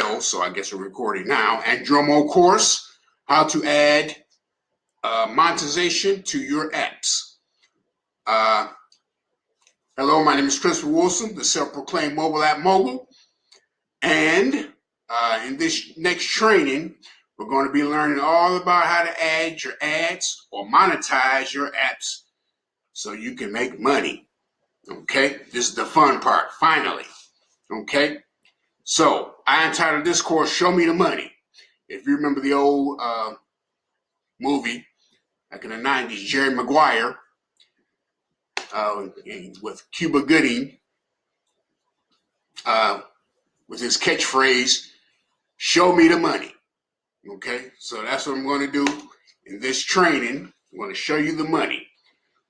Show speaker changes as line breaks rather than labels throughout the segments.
bell, so I guess we're recording now. Andromo course, how to add monetization to your apps. Hello, my name is Christopher Wilson, the self-proclaimed mobile app mogul. And in this next training, we're going to be learning all about how to add your ads or monetize your apps so you can make money. Okay, this is the fun part, finally. Okay, so I entitled this course, Show Me the Money. If you remember the old movie back in the 90s, Jerry Maguire with Cuba Gooding with his catchphrase, show me the money. Okay, so that's what I'm going to do in this training. I'm going to show you the money.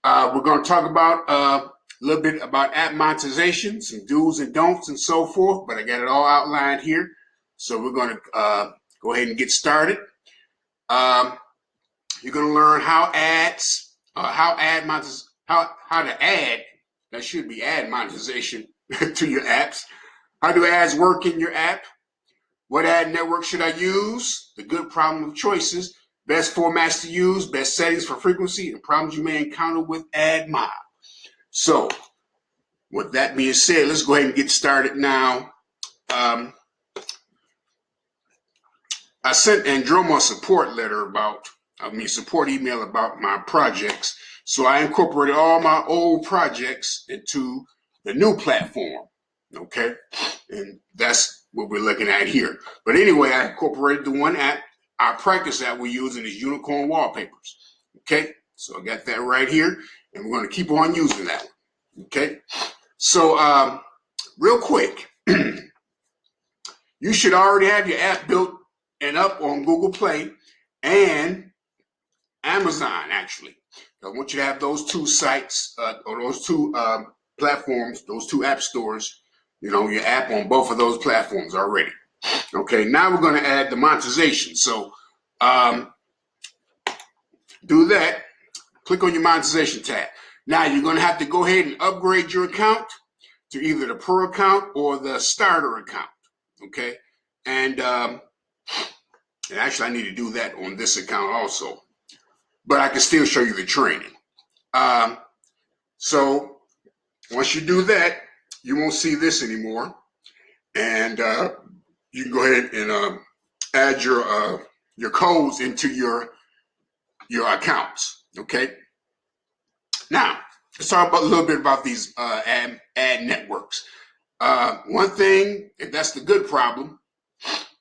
We're going to talk about a little bit about app monetization, some do's and don'ts and so forth, but I got it all outlined here. So we're going to go ahead and get started. You're going to learn how to add, that should be add monetization to your apps. How do ads work in your app? What ad network should I use? The good problem of choices, best formats to use, best settings for frequency, and problems you may encounter with Admob. So, with that being said, let's go ahead and get started now. I sent Andromo a support email about my projects. So I incorporated all my old projects into the new platform. Okay, and that's what we're looking at here. But anyway, I incorporated the one app, our practice app we're using is unicorn wallpapers. Okay, so I got that right here, and we're going to keep on using that one. Okay, so real quick, you should already have your app built and up on Google Play and Amazon, actually. I want you to have those two sites or those two platforms, those two app stores, you know, your app on both of those platforms already. Okay, now we're going to add the monetization. So do that. Click on your monetization tab. Now you're going to have to go ahead and upgrade your account to either the Pro account or the starter account. Okay, and actually I need to do that on this account also, but I can still show you the training. So once you do that, you won't see this anymore, and you can go ahead and add your codes into your accounts. Okay. Now let's talk about a little bit about these ad networks. One thing, if that's the good problem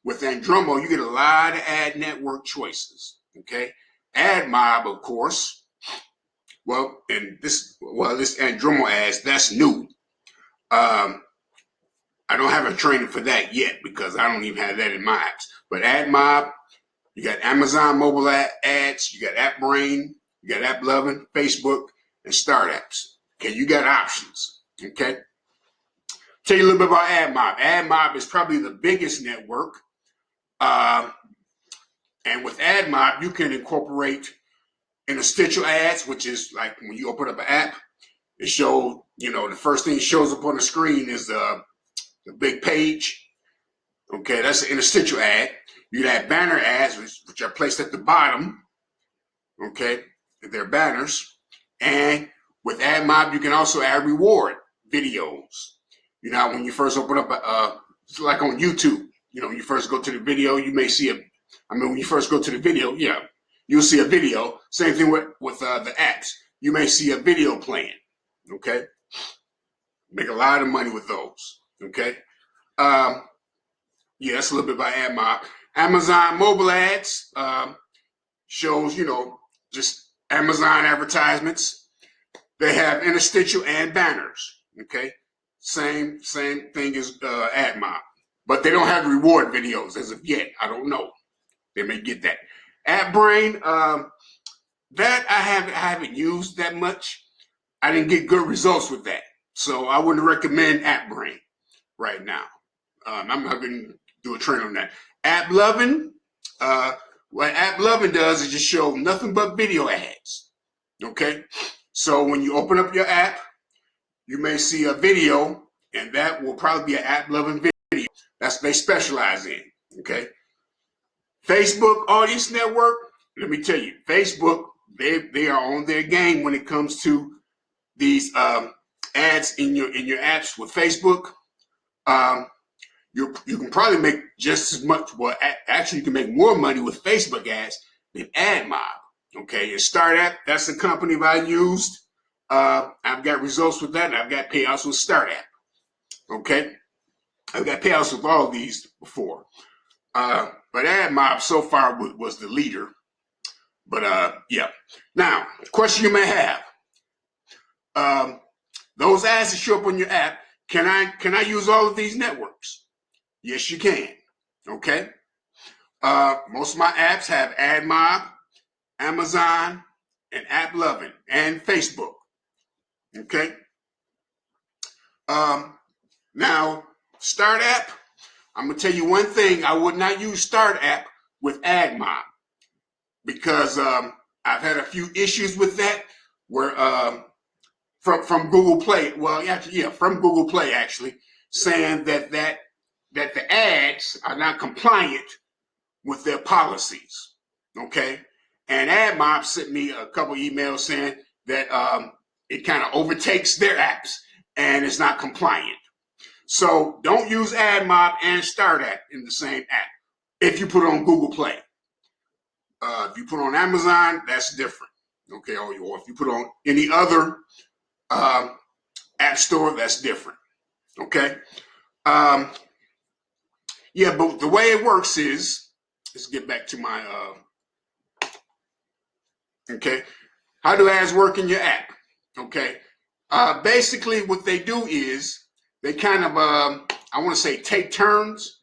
with Andromo, you get a lot of ad network choices. Okay. Admob, of course. Well, this Andromo ads, that's new. I don't have a training for that yet because I don't even have that in my apps. But Admob, you got Amazon mobile ads, you got AppBrain, you got AppLovin, Facebook, and Start Apps. Okay, you got options. Okay. Tell you a little bit about Admob. Admob is probably the biggest network. And with Admob, you can incorporate interstitial ads, which is like when you open up an app, it shows, you know, the first thing that shows up on the screen is the big page. Okay, that's an interstitial ad. You can add banner ads, which are placed at the bottom. Okay, they're banners. And with Admob, you can also add reward videos. You know, when you first open up, it's like on YouTube. You know, when you first go to the video, you may see when you first go to the video, yeah, you'll see a video. Same thing with the apps. You may see a video playing. Okay, make a lot of money with those. Okay, yeah, that's a little bit about Admob. Amazon mobile ads shows, you know, just Amazon advertisements. They have interstitial and banners. Okay, same thing as Admob, but they don't have reward videos as of yet. I don't know. They may get that. AppBrain, that I haven't used that much. I didn't get good results with that, so I wouldn't recommend AppBrain right now. I'm not going to do a training on that. AppLovin, what AppLovin does is just show nothing but video ads. Okay, so when you open up your app, you may see a video, and that will probably be an AppLovin video. they specialize in. Okay. Facebook Audience Network. Let me tell you, Facebook, they are on their game when it comes to these ads in your apps with Facebook. You can probably make just as much. Well, actually, you can make more money with Facebook ads than Admob. Okay, and Start App, that's the company that I used. I've got results with that, and I've got payouts with Start App. Okay, I've got payouts with all of these before. But Admob so far was the leader. But yeah. Now, the question you may have: those ads that show up on your app, can I use all of these networks? Yes, you can. Okay. Most of my apps have Admob, Amazon, and AppLovin, and Facebook. Okay. Now, Start App, I'm going to tell you one thing. I would not use Start App with Admob because I've had a few issues with that where from Google Play. Well, actually, yeah, from Google Play, actually, saying that the ads are not compliant with their policies. Okay. And Admob sent me a couple emails saying that it kind of overtakes their apps and it's not compliant. So don't use Admob and Start App in the same app if you put it on Google Play. If you put it on Amazon, that's different. Okay, or if you put it on any other app store, that's different. Okay. Yeah, but the way it works is, let's get back to my okay. How do ads work in your app? Okay. Basically, what they do is they kind of, I want to say take turns,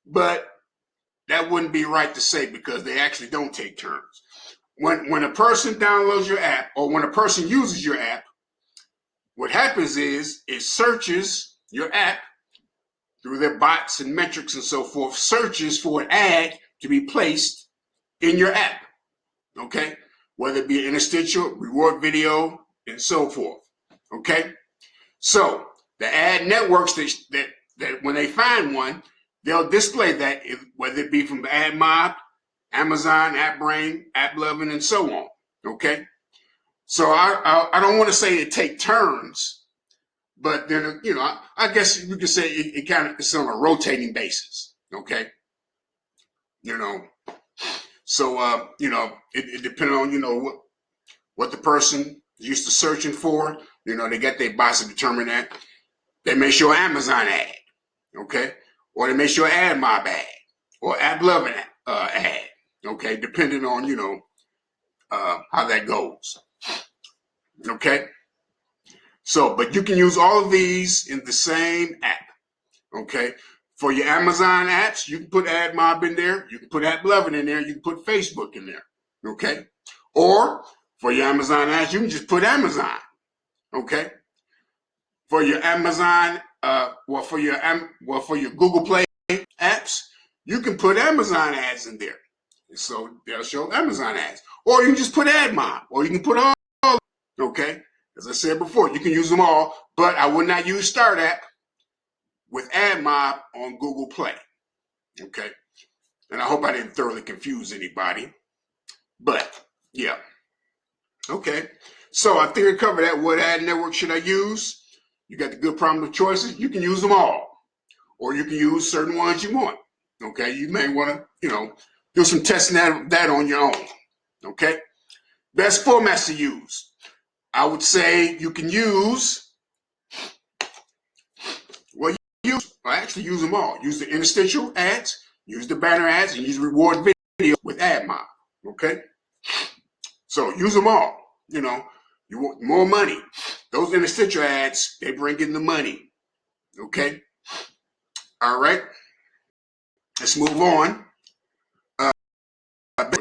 but that wouldn't be right to say because they actually don't take turns. When a person downloads your app or when a person uses your app, what happens is it searches your app through their bots and metrics and so forth, searches for an ad to be placed in your app. Okay. Whether it be an interstitial, reward video, and so forth. Okay. So the ad networks that when they find one, they'll display that, whether it be from Admob, Amazon, AppBrain, AppLovin, and so on. Okay. So I don't want to say it take turns, but then I guess you could say it kind of it's on a rotating basis. Okay. So it depends on what the person is used to searching for. They got their bots to determine that. They may show Amazon ad, okay, or they may show Admob ad or AppLovin ad, okay, depending on how that goes. Okay. So, but you can use all of these in the same app. Okay. For your Amazon apps, you can put Admob in there. You can put AppLovin in there. You can put Facebook in there. Okay. Or for your Amazon apps, you can just put Amazon. Okay. For your Amazon, for your Google Play apps, you can put Amazon ads in there. So they'll show Amazon ads. Or you can just put Admob. Or you can put all. Okay. As I said before, you can use them all, but I would not use Start App with Admob on Google Play. Okay. And I hope I didn't thoroughly confuse anybody. But yeah. Okay. So I think I covered that. What ad network should I use? You got the good problem of choices. You can use them all. Or you can use certain ones you want. Okay. You may want to, do some testing that on your own. Okay. Best formats to use. I would say you can use, actually use them all. Use the interstitial ads, use the banner ads, and use reward video with Admob. Okay? So use them all. You want more money. Those interstitial ads, they bring in the money. Okay? All right. Let's move on.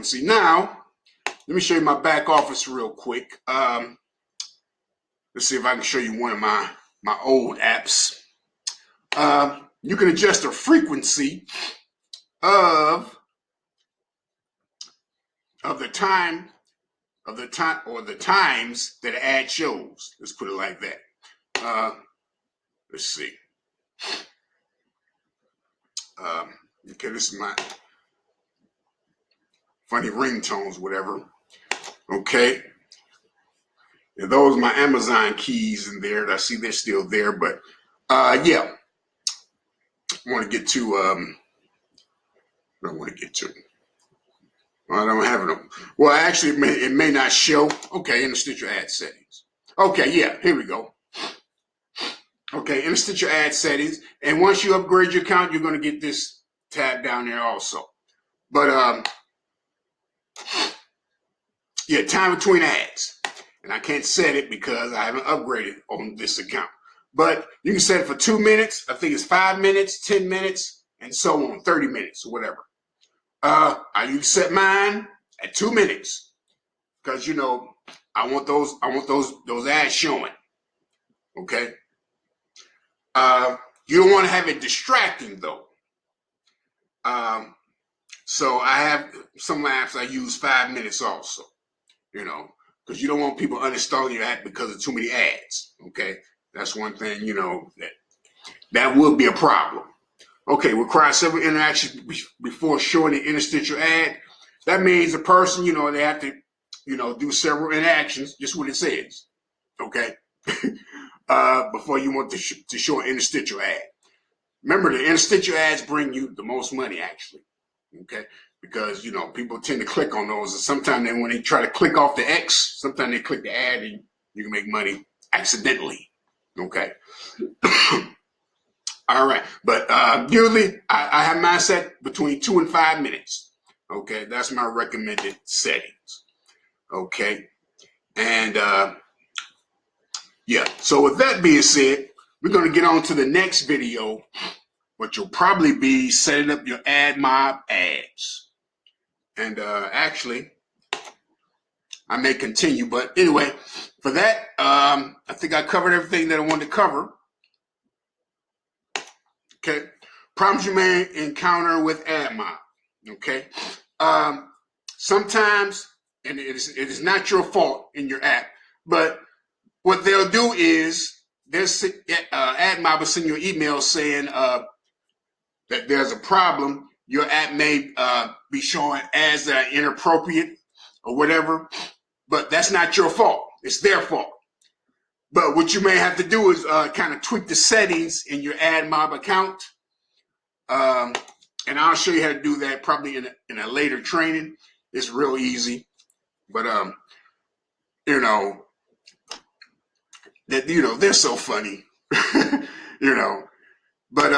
See, now, let me show you my back office real quick. Let's see if I can show you one of my old apps. You can adjust the frequency of the time or the times that an ad shows. Let's put it like that. Let's see. Okay, this is my funny ringtones, whatever. Okay. And those are my Amazon keys in there. I see they're still there, but yeah. I want to get to I don't want to get to. Well, I don't have them. Well, actually, it may not show. Okay, Interstitial ad settings. Okay, yeah, here we go. Okay, Interstitial ad settings. And once you upgrade your account, you're going to get this tab down there also. But yeah, time between ads. And I can't set it because I haven't upgraded on this account. But you can set it for 2 minutes. I think it's 5 minutes, 10 minutes, and so on, 30 minutes or whatever. I usually set mine at 2 minutes because I want those ads showing. Okay. You don't want to have it distracting though. So I have some apps I use 5 minutes also. Because you don't want people uninstalling your app because of too many ads. Okay, that's one thing. That would be a problem. Okay, require several interactions before showing the interstitial ad. That means a person, they have to, do several interactions, just what it says. Okay, before you want to show an interstitial ad. Remember, the interstitial ads bring you the most money, actually. Okay, because people tend to click on those, and sometimes when they try to click off the X, sometimes they click the ad, and you can make money accidentally. Okay. All right, but usually I have mine set between 2 and 5 minutes. Okay, that's my recommended settings. Okay, and yeah. So with that being said, we're going to get on to the next video, which will probably be setting up your Admob ads. And actually, I may continue, but anyway, for that, I think I covered everything that I wanted to cover. Okay, problems you may encounter with Admob. Okay, sometimes, and it is not your fault in your app, but what they'll do is Admob will send you an email saying that there's a problem. Your app may be showing ads that are inappropriate or whatever, but that's not your fault. It's their fault. But what you may have to do is kind of tweak the settings in your Admob account. And I'll show you how to do that probably in a later training. It's real easy. But they're so funny. But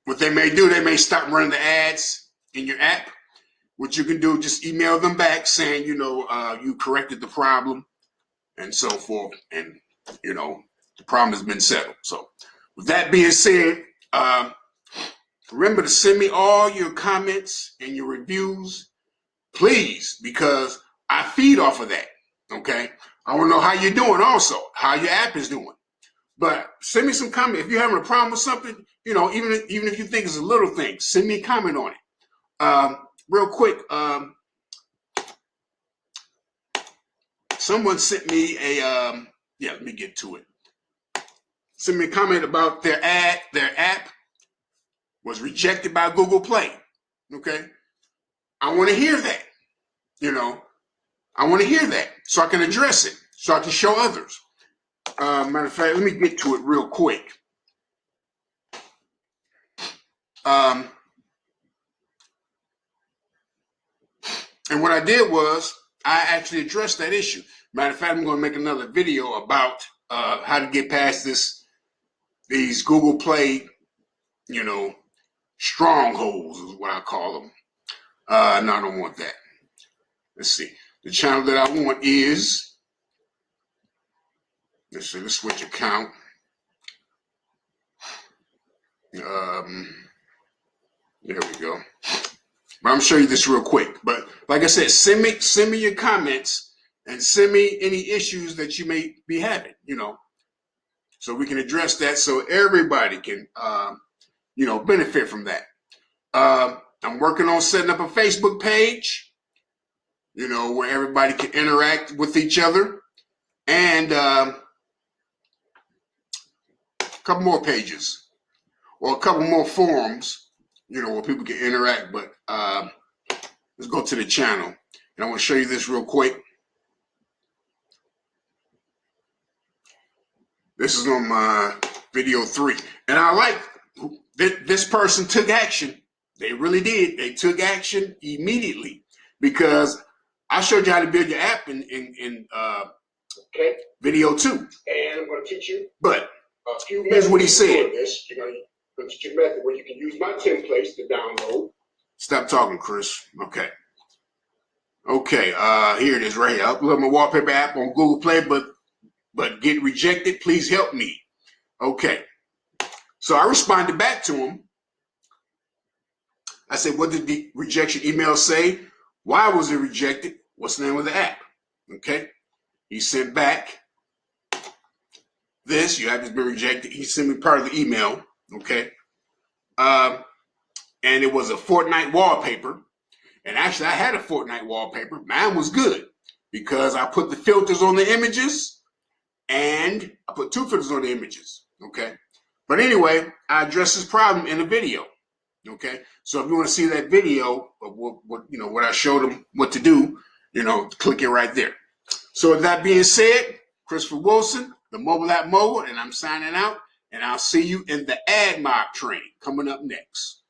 what they may do, they may stop running the ads in your app. What you can do, just email them back saying, you corrected the problem and so forth. And, the problem has been settled. So with that being said, remember to send me all your comments and your reviews, please, because I feed off of that. Okay. I want to know how you're doing also, how your app is doing. But send me some comment. If you're having a problem with something, even if you think it's a little thing, send me a comment on it. Real quick, someone sent me let me get to it. Send me a comment about their app was rejected by Google Play. Okay. I want to hear that. I want to hear that so I can address it, so I can show others. Matter of fact, let me get to it real quick. And what I did was I actually addressed that issue. Matter of fact, I'm going to make another video about how to get past these Google Play, strongholds is what I call them. No, I don't want that. Let's see. The channel that I want is, let's switch account. There we go. But I'm showing you this real quick. But like I said, send me your comments and send me any issues that you may be having, so we can address that so everybody can, benefit from that. I'm working on setting up a Facebook page, where everybody can interact with each other, and a couple more pages or a couple more forums you know, where people can interact. But let's go to the channel, and I want to show you this real quick. This is on my video 3, and I like this person took action. They really did. They took action immediately because I showed you how to build your app in video 2, and I'm going to teach you. But here's what he said. You're going to teach you a method where you can use my templates to download. Stop talking, Chris. Okay. Okay. Here it is, right here. I upload my wallpaper app on Google Play, but get rejected. Please help me. Okay. So I responded back to him. I said, what did the rejection email say? Why was it rejected? What's the name of the app? Okay. He sent back this. Your app has been rejected. He sent me part of the email. Okay. And it was a Fortnite wallpaper. And actually, I had a Fortnite wallpaper. Mine was good because I put the filters on the images and I put 2 filters on the images. Okay. But anyway, I addressed this problem in a video. Okay, so if you want to see that video of what I showed them what to do, click it right there. So with that being said, Christopher Wilson, the mobile app mogul, and I'm signing out, and I'll see you in the Admob training coming up next.